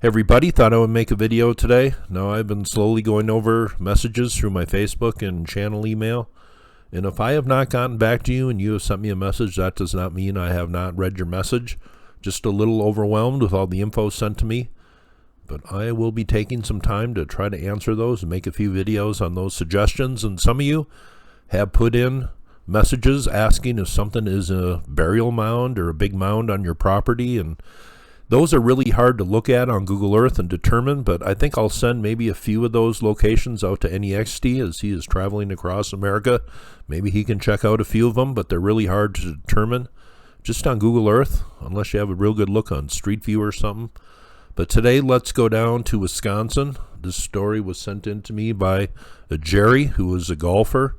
Hey everybody, thought I would make a video today. Now I've been slowly going over messages through my Facebook and channel email. And if I have not gotten back to you and you have sent me a message, that does not mean I have not read your message. Just a little overwhelmed with all the info sent to me. But I will be taking some time to try to answer those and make a few videos on those suggestions. And some of you have put in messages asking if something is a burial mound or a big mound on your property, and those are really hard to look at on Google Earth and determine, but I think I'll send maybe a few of those locations out to NEXT as he is traveling across America. Maybe he can check out a few of them, but they're really hard to determine just on Google Earth, unless you have a real good look on Street View or something. But today, let's go down to Wisconsin. This story was sent in to me by a Jerry, who is a golfer.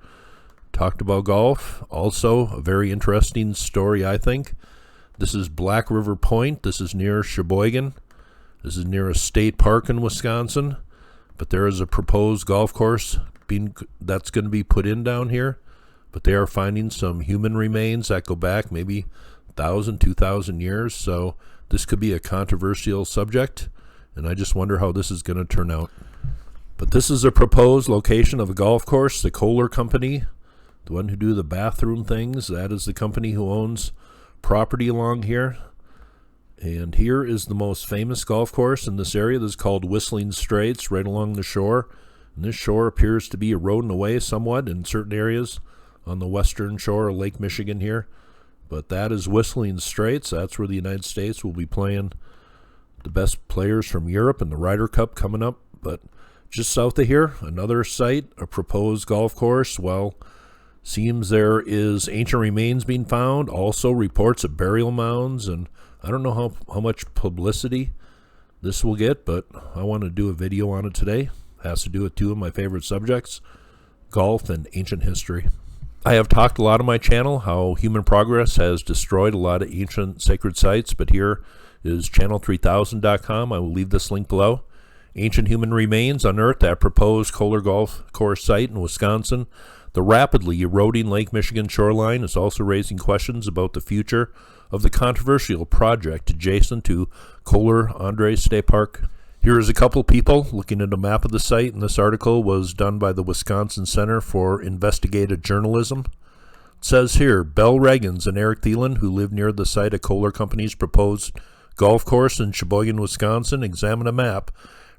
Talked about golf. Also, a very interesting story, I think. This is Black River Point. This is near Sheboygan. This is near a state park in Wisconsin. But there is a proposed golf course that's going to be put in down here. But they are finding some human remains that go back maybe 1,000, 2,000 years. So this could be a controversial subject. And I just wonder how this is going to turn out. But this is a proposed location of a golf course. The Kohler Company, the one who do the bathroom things, that is the company who owns property along here. And here is the most famous golf course in this area. This is called Whistling Straits, right along the shore. And this shore appears to be eroding away somewhat in certain areas on the western shore of Lake Michigan here. But that is Whistling Straits. That's where the United States will be playing the best players from Europe in the Ryder Cup coming up. But just south of here, another site, a proposed golf course. Well, seems there is ancient remains being found, also reports of burial mounds, and I don't know how much publicity this will get, but I want to do a video on it today. It has to do with two of my favorite subjects, golf and ancient history. I have talked a lot on my channel how human progress has destroyed a lot of ancient sacred sites, but here is channel3000.com. I will leave this link below. Ancient human remains unearthed at proposed Kohler Golf Course site in Wisconsin. The rapidly eroding Lake Michigan shoreline is also raising questions about the future of the controversial project adjacent to Kohler Andres State Park. Here is a couple people looking at a map of the site, and this article was done by the Wisconsin Center for Investigative Journalism. It says here, Bell Reagans and Eric Thielen, who live near the site of Kohler Company's proposed golf course in Sheboygan, Wisconsin, examine a map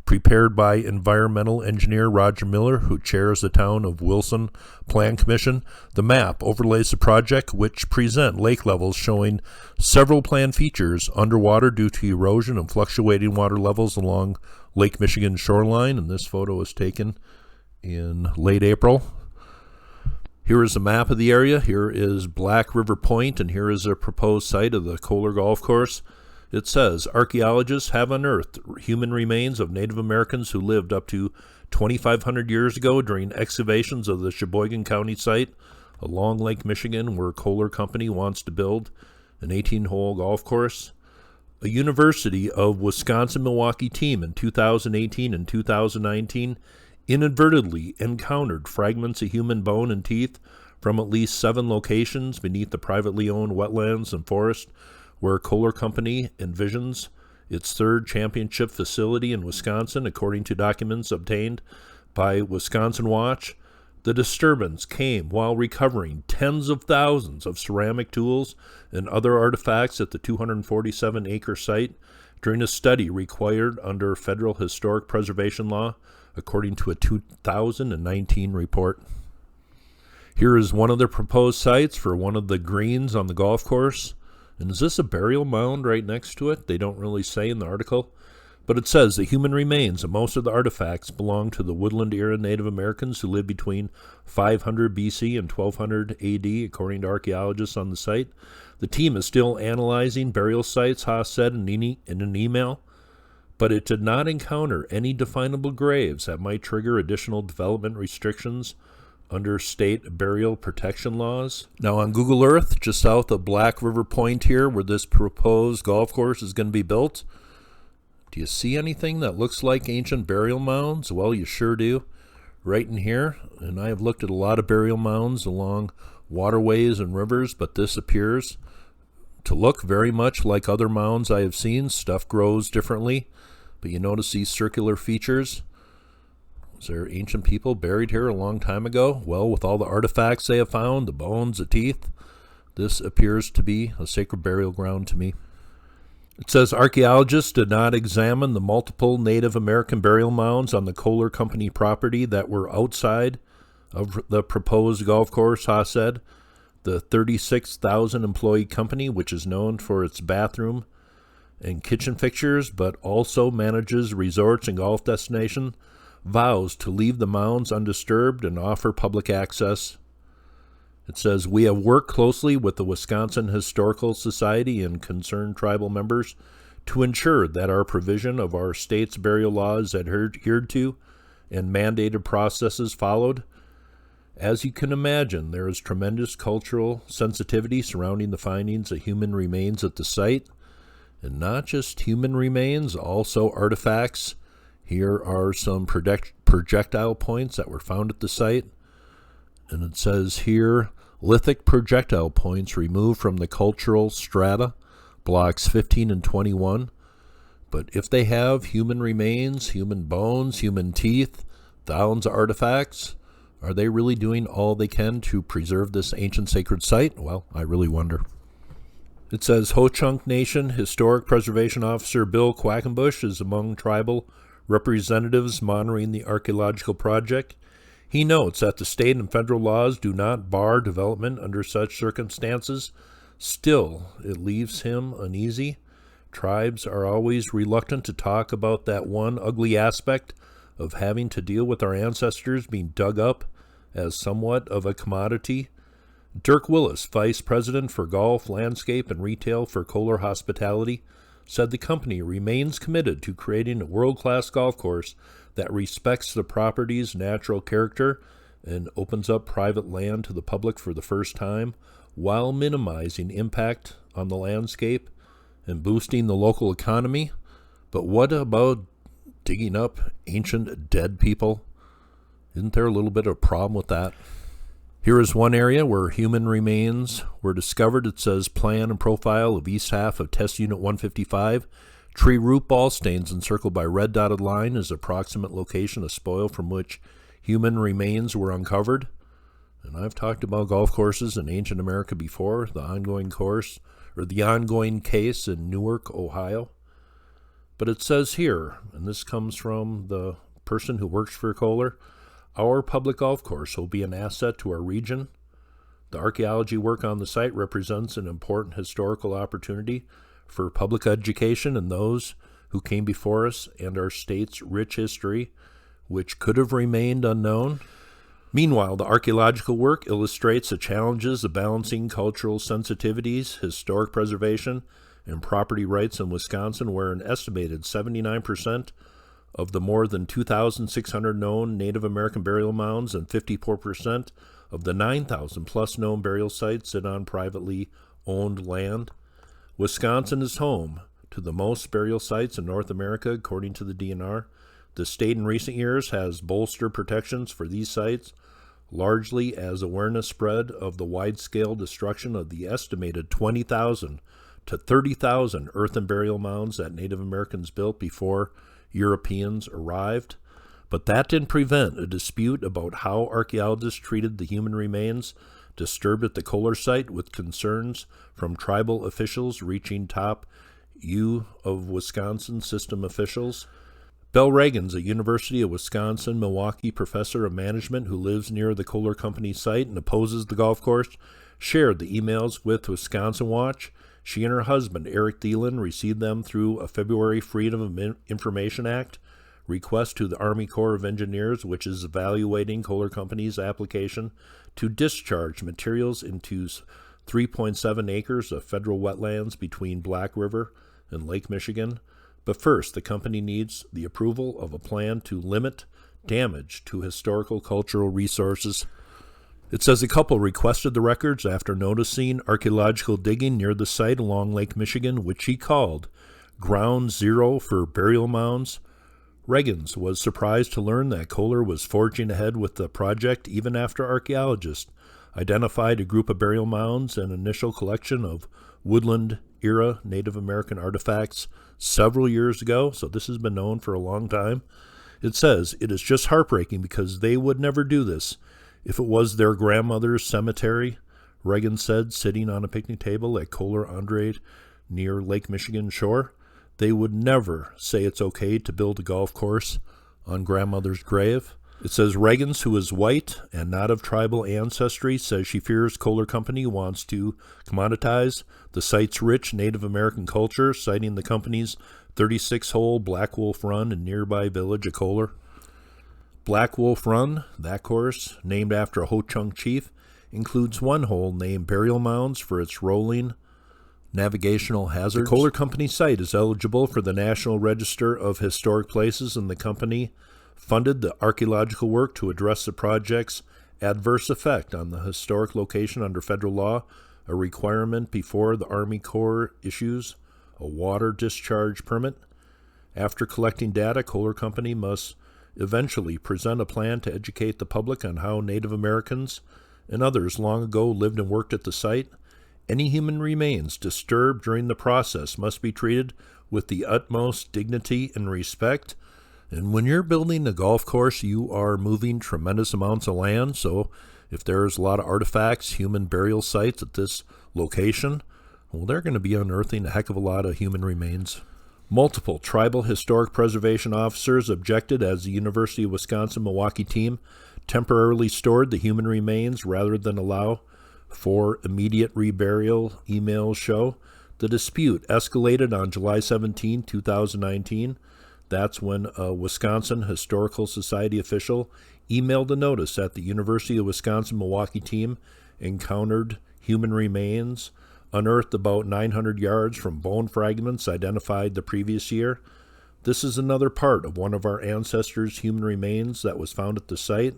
prepared by environmental engineer Roger Miller, who chairs the Town of Wilson Plan Commission. The map overlays the project, which present lake levels showing several planned features underwater due to erosion and fluctuating water levels along Lake Michigan shoreline. And this photo was taken in late April. Here is a map of the area. Here is Black River Point, and here is a proposed site of the Kohler Golf Course. It says, archaeologists have unearthed human remains of Native Americans who lived up to 2,500 years ago during excavations of the Sheboygan County site along Lake Michigan, where Kohler Company wants to build an 18-hole golf course. A University of Wisconsin-Milwaukee team in 2018 and 2019 inadvertently encountered fragments of human bone and teeth from at least 7 locations beneath the privately owned wetlands and forest where Kohler Company envisions its third championship facility in Wisconsin, according to documents obtained by Wisconsin Watch. The disturbance came while recovering tens of thousands of ceramic tools and other artifacts at the 247-acre site during a study required under federal historic preservation law, according to a 2019 report. Here is one of the proposed sites for one of the greens on the golf course. And is this a burial mound right next to it? They don't really say in the article. But it says the human remains of most of the artifacts belong to the Woodland era Native Americans who lived between 500 BC and 1200 AD, according to archaeologists on the site. The team is still analyzing burial sites, Haas said in an email, but it did not encounter any definable graves that might trigger additional development restrictions under state burial protection laws. Now on Google Earth, just south of Black River Point here, where this proposed golf course is going to be built, do you see anything that looks like ancient burial mounds? Well, you sure do. Right in here, and I have looked at a lot of burial mounds along waterways and rivers, but this appears to look very much like other mounds I have seen. Stuff grows differently, But you notice these circular features? Was there ancient people buried here a long time ago? Well, with all the artifacts they have found, the bones, the teeth, this appears to be a sacred burial ground to me. It says archaeologists did not examine the multiple Native American burial mounds on the Kohler Company property that were outside of the proposed golf course, Haas said. The 36,000 employee company, which is known for its bathroom and kitchen fixtures, but also manages resorts and golf destinations, vows to leave the mounds undisturbed and offer public access. It says, we have worked closely with the Wisconsin Historical Society and concerned tribal members to ensure that our provision of our state's burial laws adhered to and mandated processes followed. As you can imagine, there is tremendous cultural sensitivity surrounding the findings of human remains at the site. And not just human remains, also artifacts. Here are some projectile points that were found at the site. And it says here, lithic projectile points removed from the cultural strata, blocks 15 and 21. But if they have human remains, human bones, human teeth, thousands of artifacts, are they really doing all they can to preserve this ancient sacred site? Well, I really wonder. It says Ho-Chunk Nation Historic Preservation Officer Bill Quackenbush is among tribal representatives monitoring the archaeological project. He notes that the state and federal laws do not bar development under such circumstances. Still, it leaves him uneasy. Tribes are always reluctant to talk about that one ugly aspect of having to deal with our ancestors being dug up as somewhat of a commodity. Dirk Willis, Vice President for Golf, Landscape, and Retail for Kohler Hospitality, said the company remains committed to creating a world-class golf course that respects the property's natural character and opens up private land to the public for the first time while minimizing impact on the landscape and boosting the local economy. But what about digging up ancient dead people? Isn't there a little bit of a problem with that? Here is one area where human remains were discovered. It says plan and profile of east half of test unit 155. Tree root ball stains encircled by red dotted line is approximate location of spoil from which human remains were uncovered. And I've talked about golf courses in ancient America before, the ongoing case in Newark, Ohio. But it says here, and this comes from the person who works for Kohler, our public golf course will be an asset to our region. The archaeology work on the site represents an important historical opportunity for public education and those who came before us and our state's rich history, which could have remained unknown. Meanwhile, the archaeological work illustrates the challenges of balancing cultural sensitivities, historic preservation, and property rights in Wisconsin, where an estimated 79% of the more than 2,600 known Native American burial mounds and 54% of the 9,000 plus known burial sites sit on privately owned land. Wisconsin is home to the most burial sites in North America, according to the DNR. The state in recent years has bolstered protections for these sites, largely as awareness spread of the wide-scale destruction of the estimated 20,000 to 30,000 earthen burial mounds that Native Americans built before Europeans arrived. But that didn't prevent a dispute about how archaeologists treated the human remains disturbed at the Kohler site, with concerns from tribal officials reaching top U of Wisconsin system officials. Bell Reagan's a University of Wisconsin-Milwaukee professor of management who lives near the Kohler Company site and opposes the golf course, shared the emails with Wisconsin Watch. She and her husband, Eric Thielen, received them through a February Freedom of Information Act request to the Army Corps of Engineers, which is evaluating Kohler Company's application to discharge materials into 3.7 acres of federal wetlands between Black River and Lake Michigan. But first, the company needs the approval of a plan to limit damage to historical cultural resources. It says the couple requested the records after noticing archaeological digging near the site along Lake Michigan, which he called Ground Zero for burial mounds. Reagans was surprised to learn that Kohler was forging ahead with the project even after archaeologists identified a group of burial mounds and initial collection of woodland-era Native American artifacts several years ago, so this has been known for a long time. It says, "It is just heartbreaking because they would never do this. If it was their grandmother's cemetery," Reagan said, sitting on a picnic table at Kohler Company near Lake Michigan shore, "they would never say it's okay to build a golf course on grandmother's grave." It says Reagan's, who is white and not of tribal ancestry, says she fears Kohler Company wants to commoditize the site's rich Native American culture, citing the company's 36-hole Blackwolf Run in nearby village of Kohler. Blackwolf Run, that course, named after a Ho-Chunk chief, includes one hole named Burial Mounds for its rolling navigational hazards. The Kohler Company site is eligible for the National Register of Historic Places, and the company funded the archaeological work to address the project's adverse effect on the historic location under federal law, a requirement before the Army Corps issues a water discharge permit. After collecting data, Kohler Company must eventually present a plan to educate the public on how Native Americans and others long ago lived and worked at the site. Any human remains disturbed during the process must be treated with the utmost dignity and respect. And when you're building a golf course, you are moving tremendous amounts of land. So if there's a lot of artifacts, human burial sites at this location, well, they're going to be unearthing a heck of a lot of human remains. Multiple tribal historic preservation officers objected as the University of Wisconsin-Milwaukee team temporarily stored the human remains rather than allow for immediate reburial. Emails show the dispute escalated on July 17, 2019. That's when a Wisconsin Historical Society official emailed a notice that the University of Wisconsin-Milwaukee team encountered human remains unearthed about 900 yards from bone fragments identified the previous year. This is another part of one of our ancestors' human remains that was found at the site.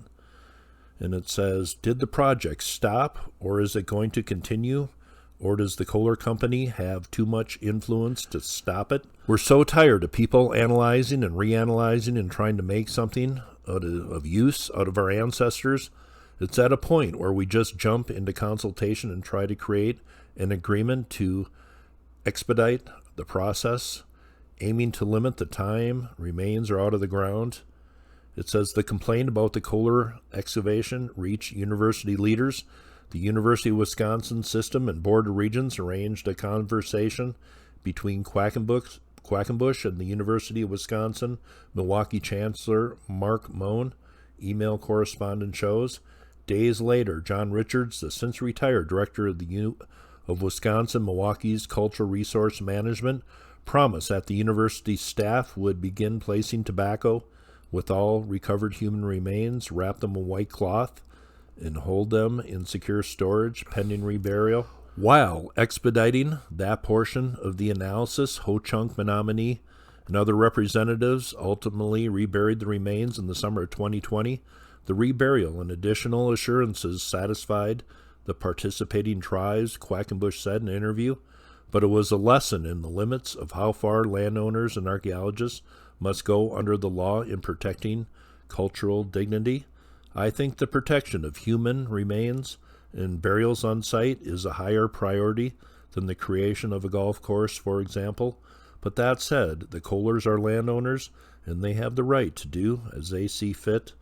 And it says, did the project stop, or is it going to continue? Or does the Kohler Company have too much influence to stop it? We're so tired of people analyzing and reanalyzing and trying to make something of use out of our ancestors. It's at a point where we just jump into consultation and try to create an agreement to expedite the process, aiming to limit the time remains are out of the ground. It says the complaint about the Kohler excavation reached university leaders. The University of Wisconsin System and Board of Regents arranged a conversation between Quackenbush and the University of Wisconsin Milwaukee Chancellor Mark Mound. Email correspondence shows. Days later, John Richards, the since retired director of Wisconsin Milwaukee's Cultural Resource Management, promised that the university staff would begin placing tobacco with all recovered human remains, wrap them in white cloth, and hold them in secure storage pending reburial. While expediting that portion of the analysis, Ho-Chunk, Menominee, and other representatives ultimately reburied the remains in the summer of 2020. The reburial and additional assurances satisfied the participating tribes, Quackenbush said in an interview, but it was a lesson in the limits of how far landowners and archaeologists must go under the law in protecting cultural dignity. I think the protection of human remains and burials on site is a higher priority than the creation of a golf course, for example. But that said, the Kohlers are landowners, and they have the right to do as they see fit.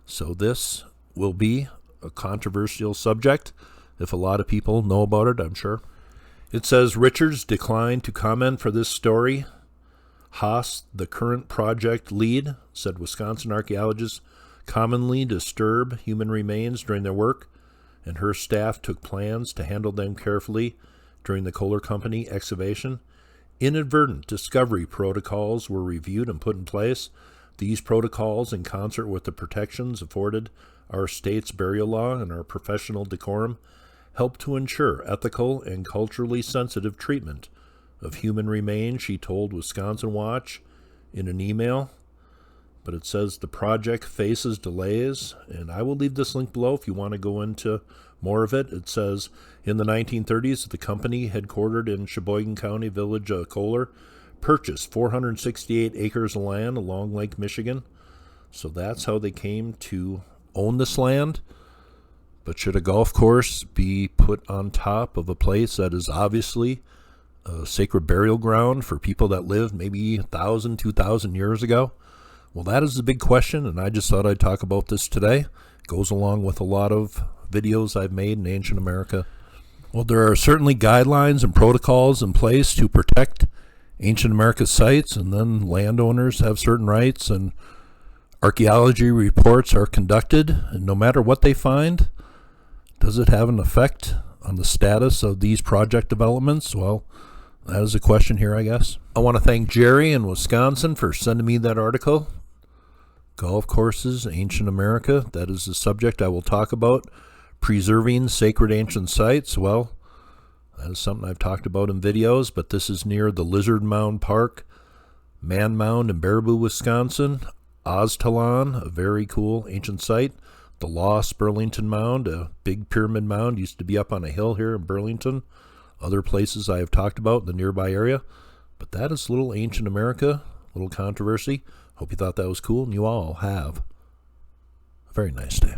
So this will be a controversial subject. If a lot of people know about it, I'm sure. It says Richards declined to comment for this story. Haas, the current project lead, said Wisconsin archaeologists commonly disturb human remains during their work, and her staff took plans to handle them carefully during the Kohler Company excavation. Inadvertent discovery protocols were reviewed and put in place. These protocols, in concert with the protections afforded our state's burial law and our professional decorum, help to ensure ethical and culturally sensitive treatment of human remains, she told Wisconsin Watch in an email. But it says the project faces delays, and I will leave this link below if you want to go into more of it. It says in the 1930s, the company headquartered in Sheboygan County village of Kohler purchased 468 acres of land along Lake Michigan. So that's how they came to own this land. But should a golf course be put on top of a place that is obviously a sacred burial ground for people that lived maybe 1,000, 2,000 years ago? Well, that is the big question, and I just thought I'd talk about this today. It goes along with a lot of videos I've made in ancient America. Well, there are certainly guidelines and protocols in place to protect ancient America sites, and then landowners have certain rights, and archaeology reports are conducted, and no matter what they find, does it have an effect on the status of these project developments? Well, that is a question here, I guess. I want to thank Jerry in Wisconsin for sending me that article. Golf courses, ancient America, that is the subject I will talk about. Preserving sacred ancient sites, well, that is something I've talked about in videos, but this is near the Lizard Mound Park, Man Mound in Baraboo, Wisconsin. Oztalan, a very cool ancient site. The Lost Burlington Mound, a big pyramid mound, used to be up on a hill here in Burlington. Other places I have talked about in the nearby area. But that is little ancient America, little controversy. Hope you thought that was cool, and you all have a very nice day.